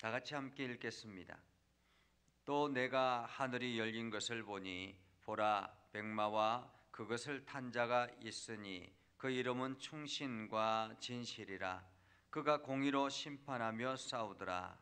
다 같이 함께 읽겠습니다. 또 내가 하늘이 열린 것을 보니 보라, 백마와 그것을 탄 자가 있으니 그 이름은 충신과 진실이라. 그가 공의로 심판하며 싸우더라.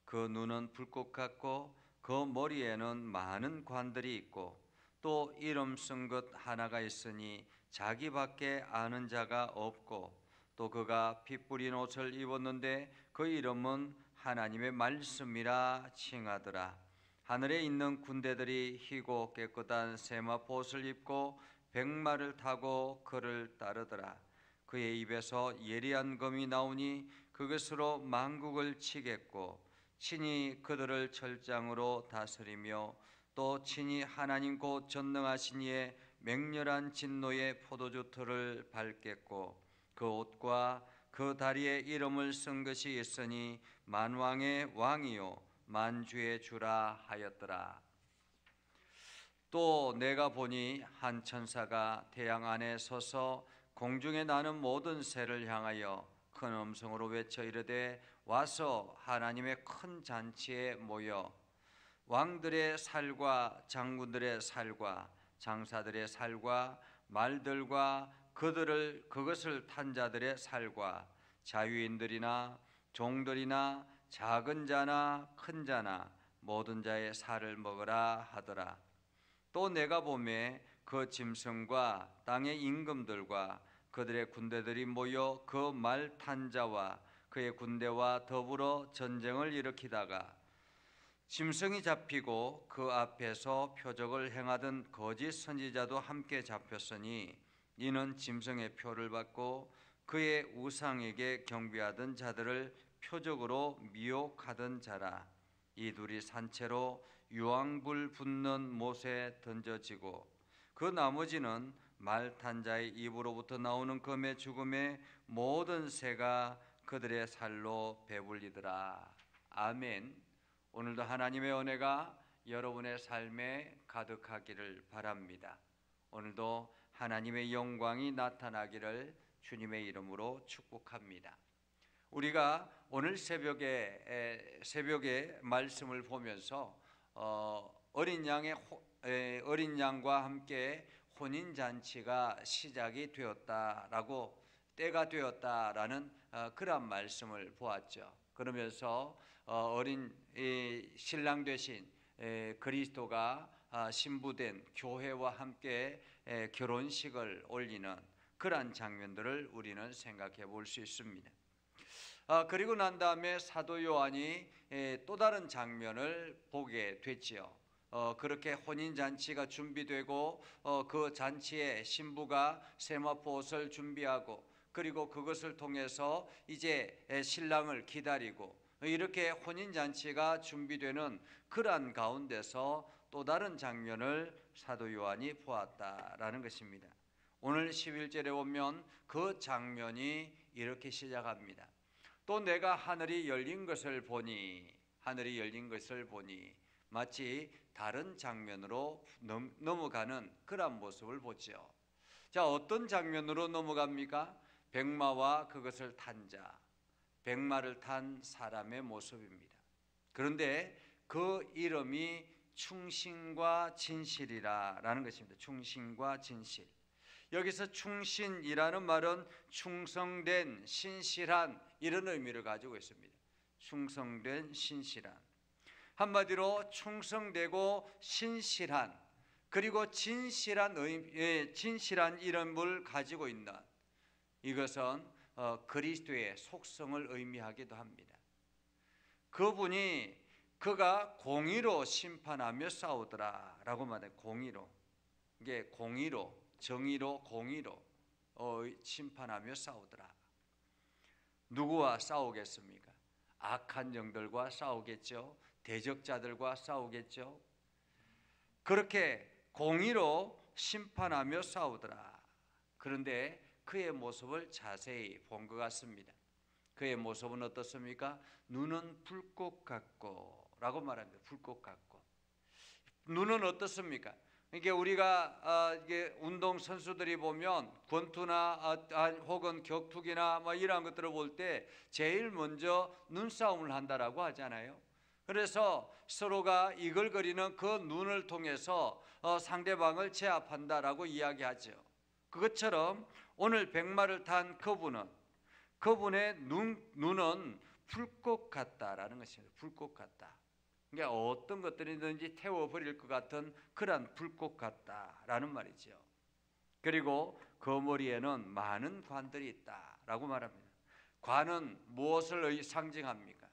그 눈은 불꽃 같고 그 머리에는 많은 관들이 있고 또 이름 쓴 것 하나가 있으니 자기밖에 아는 자가 없고 또 그가 피 뿌린 옷을 입었는데 그 이름은 하나님의 말씀이라 칭하더라. 하늘에 있는 군대들이 희고 깨끗한 세마포 옷을 입고 백마를 타고 그를 따르더라. 그의 입에서 예리한 검이 나오니 그것으로 만국을 치겠고 친히 그들을 철장으로 다스리며 또 친히 하나님 곧 전능하신 이의 맹렬한 진노의 포도주 틀을 밟겠고 그 옷과 그 다리에 이름을 쓴 것이 있으니 만왕의 왕이요 만주의 주라 하였더라. 또 내가 보니 한 천사가 태양 안에 서서 공중에 나는 모든 새를 향하여 큰 음성으로 외쳐 이르되 와서 하나님의 큰 잔치에 모여 왕들의 살과 장군들의 살과 장사들의 살과 말들과 그것을 탄 자들의 살과 자유인들이나 종들이나 작은 자나 큰 자나 모든 자의 살을 먹으라 하더라. 또 내가 보매 그 짐승과 땅의 임금들과 그들의 군대들이 모여 그 말 탄 자와 그의 군대와 더불어 전쟁을 일으키다가 짐승이 잡히고 그 앞에서 표적을 행하던 거짓 선지자도 함께 잡혔으니 이는 짐승의 표를 받고 그의 우상에게 경배하던 자들을 표적으로 미혹하던 자라. 이 둘이 산채로 유황불 붙는 못에 던져지고 그 나머지는 말 탄 자의 입으로부터 나오는 검의 죽음에 모든 새가 그들의 살로 배불리더라. 아멘. 오늘도 하나님의 은혜가 여러분의 삶에 가득하기를 바랍니다. 오늘도 하나님의 영광이 나타나기를 주님의 이름으로 축복합니다. 우리가 오늘 새벽에 말씀을 보면서 어린 양과 함께 혼인 잔치가 시작이 되었다라고 때가 되었다라는 그런 말씀을 보았죠. 그러면서 어린 신랑 되신 그리스도가 신부된 교회와 함께 결혼식을 올리는 그러한 장면들을 우리는 생각해 볼 수 있습니다. 그리고 난 다음에 사도 요한이 또 다른 장면을 보게 됐지요. 그렇게 혼인잔치가 준비되고 그 잔치에 신부가 세마포 옷을 준비하고 그리고 그것을 통해서 이제 신랑을 기다리고 이렇게 혼인잔치가 준비되는 그러한 가운데서 또 다른 장면을 사도 요한이 보았다라는 것입니다. 오늘 11절에 보면 그 장면이 이렇게 시작합니다. 또 내가 하늘이 열린 것을 보니 마치 다른 장면으로 넘어가는 그런 모습을 보죠. 자, 어떤 장면으로 넘어갑니까? 백마와 그것을 탄 자, 백마를 탄 사람의 모습입니다. 그런데 그 이름이 충신과 진실이라는 것입니다. 충신과 진실. 여기서 충신이라는 말은 충성된, 신실한 이런 의미를 가지고 있습니다. 충성된, 신실한. 한마디로 충성되고 신실한, 그리고 진실한 이름을 가지고 있는 이것은 그리스도의 속성을 의미하기도 합니다. 그가 공의로 심판하며 싸우더라 라고 말해요. 공의로. 이게 공의로, 정의로, 공의로 심판하며 싸우더라. 누구와 싸우겠습니까? 악한 영들과 싸우겠죠. 대적자들과 싸우겠죠. 그렇게 공의로 심판하며 싸우더라. 그런데 그의 모습을 자세히 본 것 같습니다. 그의 모습은 어떻습니까? 눈은 불꽃 같고 라고 말합니다. 불꽃 같고. 눈은 어떻습니까? 이게 우리가 이게 운동 선수들이 보면 권투나 혹은 격투기나 뭐 이러한 것들을 볼 때 제일 먼저 눈싸움을 한다라고 하잖아요. 그래서 서로가 이글거리는 그 눈을 통해서 상대방을 제압한다라고 이야기하죠. 그것처럼 오늘 백마를 탄 그분의 눈은 불꽃 같다라는 것입니다. 불꽃 같다. 그러니까 어떤 것들이든지 태워버릴 것 같은 그러한 불꽃 같다라는 말이죠. 그리고 그 머리에는 많은 관들이 있다라고 말합니다. 관은 무엇을 상징합니까?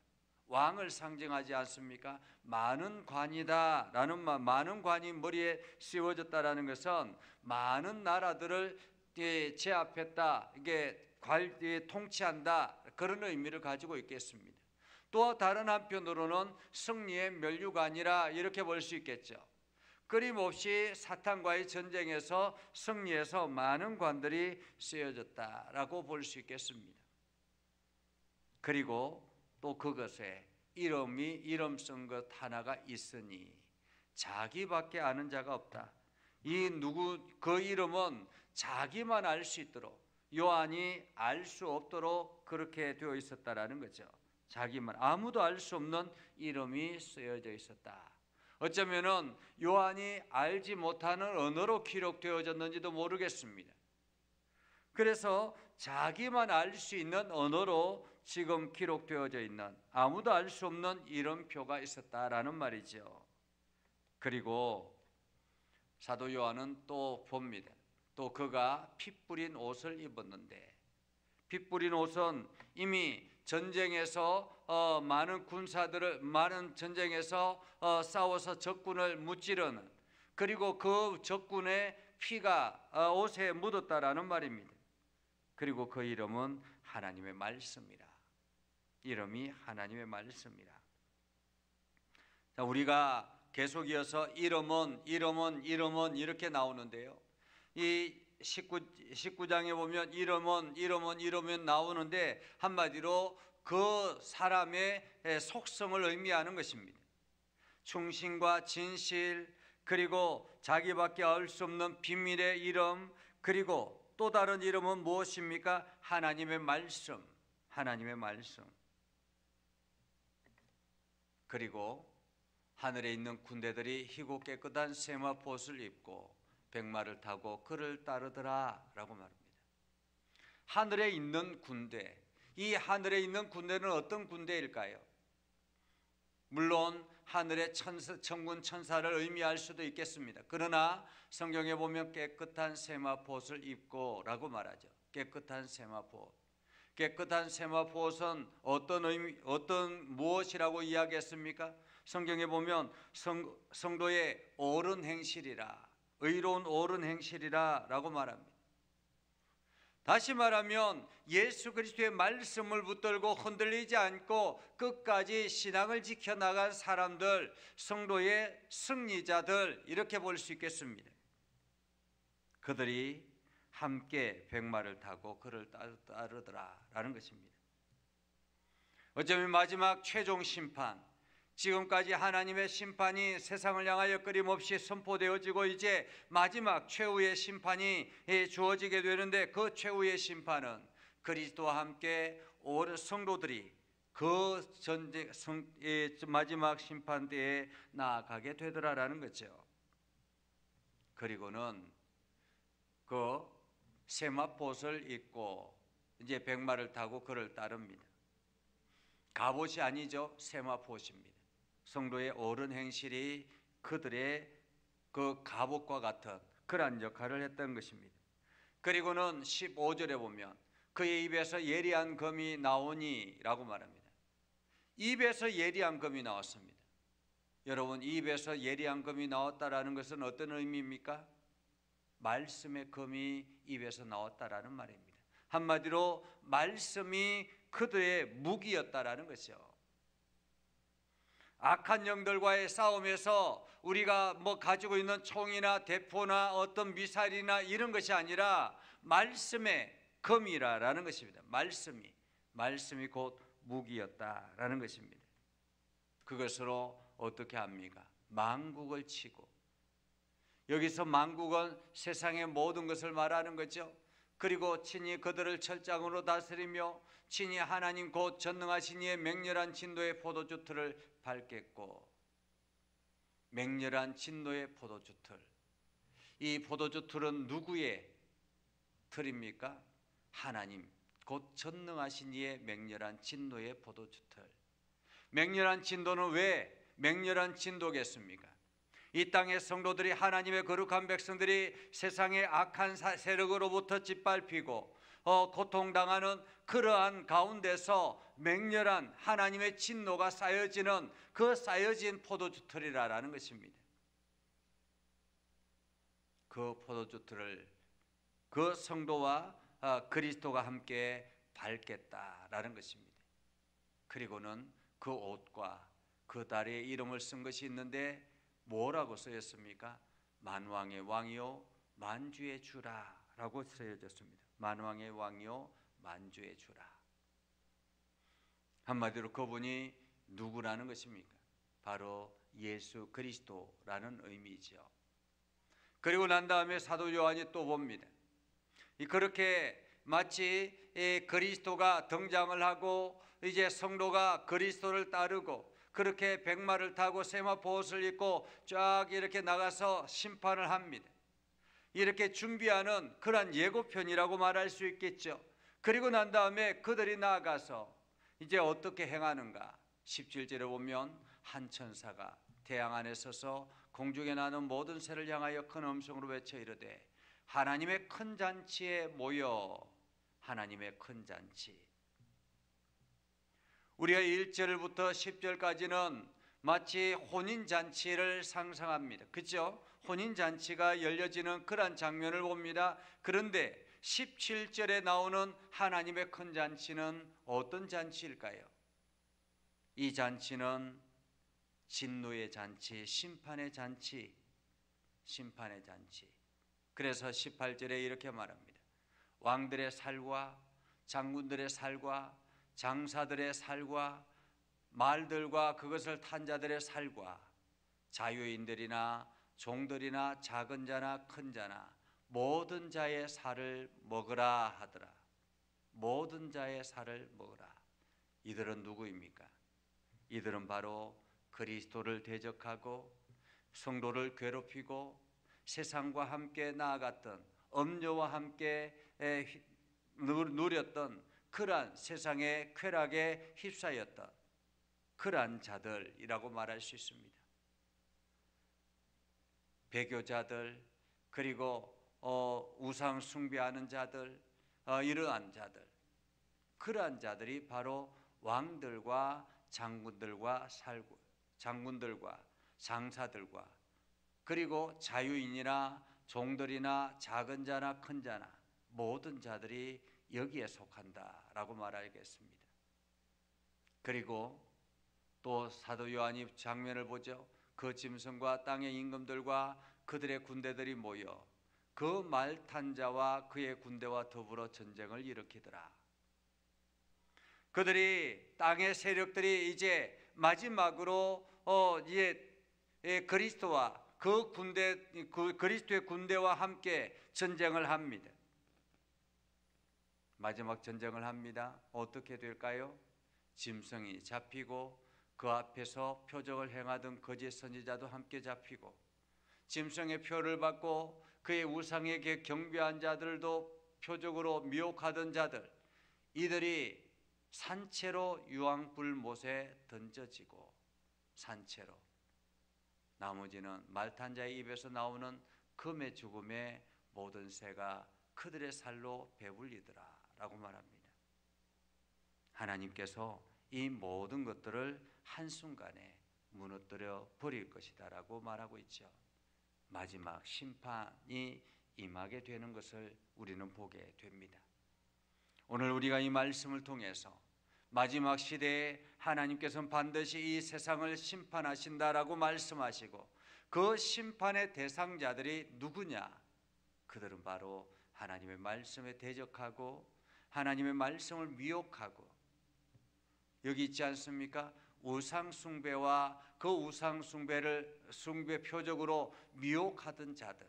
왕을 상징하지 않습니까? 많은 관이다라는 말, 많은 관이 머리에 씌워졌다라는 것은 많은 나라들을 제압했다, 이게 통치한다, 그런 의미를 가지고 있겠습니다. 또 다른 한편으로는 승리의 면류관이라 이렇게 볼 수 있겠죠. 끊임없이 사탄과의 전쟁에서 승리해서 많은 관들이 쓰여졌다라고 볼 수 있겠습니다. 그리고 또 그것에 이름 쓴 것 하나가 있으니 자기밖에 아는 자가 없다. 그 이름은 자기만 알 수 있도록, 요한이 알 수 없도록 그렇게 되어 있었다라는 거죠. 자기만, 아무도 알 수 없는 이름이 쓰여져 있었다. 어쩌면은 요한이 알지 못하는 언어로 기록되어졌는지도 모르겠습니다. 그래서 자기만 알 수 있는 언어로 지금 기록되어져 있는, 아무도 알 수 없는 이름표가 있었다라는 말이죠. 그리고 사도 요한은 또 봅니다. 또 그가 피 뿌린 옷을 입었는데, 피 뿌린 옷은 이미 전쟁에서 많은 전쟁에서 싸워서 적군을 무찌르는, 그리고 그 적군의 피가 옷에 묻었다라는 말입니다. 그리고 그 이름은 하나님의 말씀이라. 이름이 하나님의 말씀이라. 자, 우리가 계속 이어서 이름은 이렇게 나오는데요. 이 19장에 보면 이름은 나오는데 한마디로 그 사람의 속성을 의미하는 것입니다. 충신과 진실, 그리고 자기밖에 알 수 없는 비밀의 이름, 그리고 또 다른 이름은 무엇입니까? 하나님의 말씀, 하나님의 말씀. 그리고 하늘에 있는 군대들이 희고 깨끗한 세마포옷을 입고 백마를 타고 그를 따르더라 라고 말합니다. 하늘에 있는 군대, 이 하늘에 있는 군대는 어떤 군대일까요? 물론 하늘의 천군 천사를 의미할 수도 있겠습니다. 그러나 성경에 보면 깨끗한 세마포옷을 입고 라고 말하죠. 깨끗한 세마포옷. 깨끗한 세마포옷은 무엇이라고 이야기했습니까? 성경에 보면 성도의 옳은 행실이라, 의로운 옳은 행실이라 라고 말합니다. 다시 말하면 예수 그리스도의 말씀을 붙들고 흔들리지 않고 끝까지 신앙을 지켜나간 사람들, 성도의 승리자들, 이렇게 볼 수 있겠습니다. 그들이 함께 백마를 타고 그를 따르더라 라는 것입니다. 어쩌면 마지막 최종 심판, 지금까지 하나님의 심판이 세상을 향하여 끊임없이 선포되어지고 이제 마지막 최후의 심판이 주어지게 되는데, 그 최후의 심판은 그리스도와 함께 온 성도들이 그 마지막 심판 때에 나아가게 되더라라는 거죠. 그리고는 그 세마포옷을 입고 이제 백마를 타고 그를 따릅니다. 갑옷이 아니죠. 세마포옷입니다. 성도의 옳은 행실이 그들의 그 갑옷과 같은 그러한 역할을 했던 것입니다. 그리고는 15절에 보면 그의 입에서 예리한 검이 나오니 라고 말합니다. 입에서 예리한 검이 나왔습니다. 여러분, 입에서 예리한 검이 나왔다라는 것은 어떤 의미입니까? 말씀의 검이 입에서 나왔다라는 말입니다. 한마디로 말씀이 그들의 무기였다라는 것이죠. 악한 영들과의 싸움에서 우리가 가지고 있는 총이나 대포나 어떤 미사일이나 이런 것이 아니라 말씀의 검이라는 것입니다. 말씀이 곧 무기였다라는 것입니다. 그것으로 어떻게 합니까? 만국을 치고, 여기서 만국은 세상의 모든 것을 말하는 거죠. 그리고 친히 그들을 철장으로 다스리며 친히 하나님 곧 전능하신 이의 맹렬한 진노의 포도주 틀을 밟겠고, 맹렬한 진노의 포도주 틀, 이 포도주 틀은 누구의 틀입니까? 하나님 곧 전능하신 이의 맹렬한 진노의 포도주 틀. 맹렬한 진도는 왜 맹렬한 진도겠습니까? 이 땅의 성도들이, 하나님의 거룩한 백성들이 세상의 악한 세력으로부터 짓밟히고 고통당하는 그러한 가운데서 맹렬한 하나님의 진노가 쌓여지는 그 쌓여진 포도주 틀이라는 것입니다. 그 포도주 틀을 그 성도와 그리스도가 함께 밟겠다라는 것입니다. 그리고는 그 옷과 그 다리에 이름을 쓴 것이 있는데 뭐라고 쓰였습니까? 만왕의 왕이요 만주의 주라 라고 쓰여졌습니다. 만왕의 왕이요 만주의 주라. 한마디로 그분이 누구라는 것입니까? 바로 예수 그리스도라는 의미죠. 그리고 난 다음에 사도 요한이 또 봅니다. 그렇게 마치 그리스도가 등장을 하고 이제 성도가 그리스도를 따르고 그렇게 백마를 타고 세마포 옷을 입고 쫙 이렇게 나가서 심판을 합니다. 이렇게 준비하는 그런 예고편이라고 말할 수 있겠죠. 그리고 난 다음에 그들이 나아가서 이제 어떻게 행하는가? 17절에 보면 한 천사가 태양 안에 서서 공중에 나는 모든 새를 향하여 큰 음성으로 외쳐 이르되 하나님의 큰 잔치에 모여. 하나님의 큰 잔치. 우리가 1절부터 10절까지는 마치 혼인잔치를 상상합니다. 그렇죠? 혼인잔치가 열려지는 그런 장면을 봅니다. 그런데 17절에 나오는 하나님의 큰 잔치는 어떤 잔치일까요? 이 잔치는 진노의 잔치, 심판의 잔치, 심판의 잔치. 그래서 18절에 이렇게 말합니다. 왕들의 살과 장군들의 살과 장사들의 살과 말들과 그것을 탄 자들의 살과 자유인들이나 종들이나 작은 자나 큰 자나 모든 자의 살을 먹으라 하더라. 모든 자의 살을 먹으라. 이들은 누구입니까? 이들은 바로 그리스도를 대적하고 성도를 괴롭히고 세상과 함께 나아갔던, 음료와 함께 누렸던 그러한 세상의 쾌락에 휩싸였던 그러한 자들이라고 말할 수 있습니다. 배교자들, 그리고 우상 숭배하는 자들, 이러한 자들, 그러한 자들이 바로 왕들과 장군들과 장군들과 장사들과 그리고 자유인이나 종들이나 작은 자나 큰 자나 모든 자들이 여기에 속한다라고 말하겠습니다. 그리고 또 사도 요한이 장면을 보죠. 그 짐승과 땅의 임금들과 그들의 군대들이 모여 그 말 탄 자와 그의 군대와 더불어 전쟁을 일으키더라. 그들이, 땅의 세력들이 이제 마지막으로 이제 그리스도와 그 그리스도의 군대와 함께 전쟁을 합니다. 마지막 전쟁을 합니다. 어떻게 될까요? 짐승이 잡히고 그 앞에서 표적을 행하던 거짓 선지자도 함께 잡히고 짐승의 표를 받고 그의 우상에게 경배한 자들도 표적으로 미혹하던 자들, 이들이 산채로 유황불못에 던져지고 산채로, 나머지는 말탄 자의 입에서 나오는 금의 죽음에 모든 새가 그들의 살로 배불리더라 라고 말합니다. 하나님께서 이 모든 것들을 한순간에 무너뜨려 버릴 것이다 라고 말하고 있죠. 마지막 심판이 임하게 되는 것을 우리는 보게 됩니다. 오늘 우리가 이 말씀을 통해서 마지막 시대에 하나님께서는 반드시 이 세상을 심판하신다라고 말씀하시고 그 심판의 대상자들이 누구냐? 그들은 바로 하나님의 말씀에 대적하고 하나님의 말씀을 미혹하고, 여기 있지 않습니까? 우상 숭배와 그 우상 숭배를 숭배 표적으로 미혹하던 자들,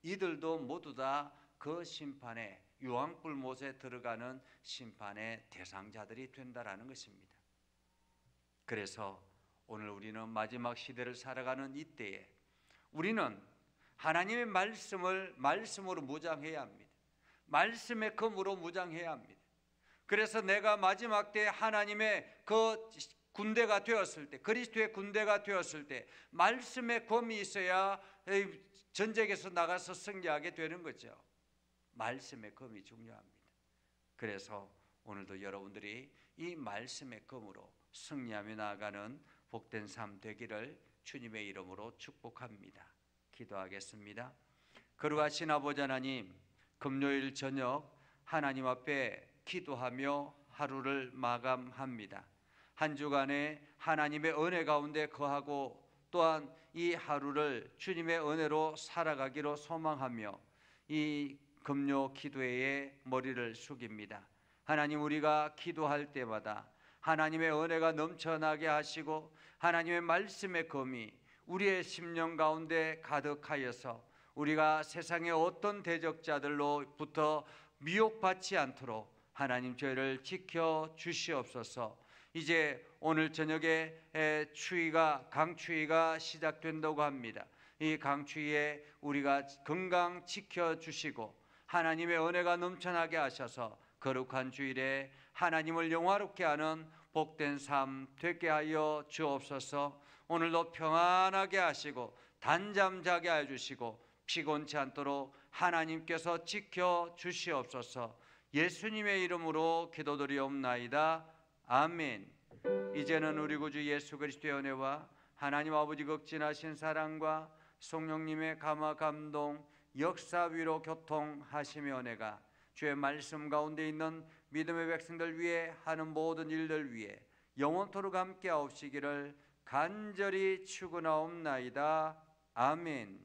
이들도 모두 다 그 심판에, 유황불못에 들어가는 심판의 대상자들이 된다라는 것입니다. 그래서 오늘 우리는 마지막 시대를 살아가는 이때에 우리는 하나님의 말씀으로 무장해야 합니다. 말씀의 검으로 무장해야 합니다. 그래서 내가 마지막 때 하나님의 그 군대가 되었을 때, 그리스도의 군대가 되었을 때 말씀의 검이 있어야 전쟁에서 나가서 승리하게 되는 거죠. 말씀의 검이 중요합니다. 그래서 오늘도 여러분들이 이 말씀의 검으로 승리하며 나아가는 복된 삶 되기를 주님의 이름으로 축복합니다. 기도하겠습니다. 거룩하신 아버지 하나님, 금요일 저녁 하나님 앞에 기도하며 하루를 마감합니다. 한 주간에 하나님의 은혜 가운데 거하고 또한 이 하루를 주님의 은혜로 살아가기로 소망하며 이 금요 기도회에 머리를 숙입니다. 하나님, 우리가 기도할 때마다 하나님의 은혜가 넘쳐나게 하시고 하나님의 말씀의 검이 우리의 심령 가운데 가득하여서 우리가 세상의 어떤 대적자들로부터 미혹받지 않도록 하나님 저희를 지켜 주시옵소서. 이제 오늘 저녁에 강추위가 시작된다고 합니다. 이 강추위에 우리가 건강 지켜주시고 하나님의 은혜가 넘쳐나게 하셔서 거룩한 주일에 하나님을 영화롭게 하는 복된 삶 되게 하여 주옵소서. 오늘도 평안하게 하시고 단잠 자게 해주시고 피곤치 않도록 하나님께서 지켜주시옵소서. 예수님의 이름으로 기도드리옵나이다. 아멘. 이제는 우리 구주 예수 그리스도의 은혜와 하나님 아버지 극진하신 사랑과 성령님의 감화 감동 역사 위로 교통하시며 은혜가 주의 말씀 가운데 있는 믿음의 백성들 위해 하는 모든 일들 위해 영원토록 함께 하옵시기를 간절히 축원하옵나이다. 아멘.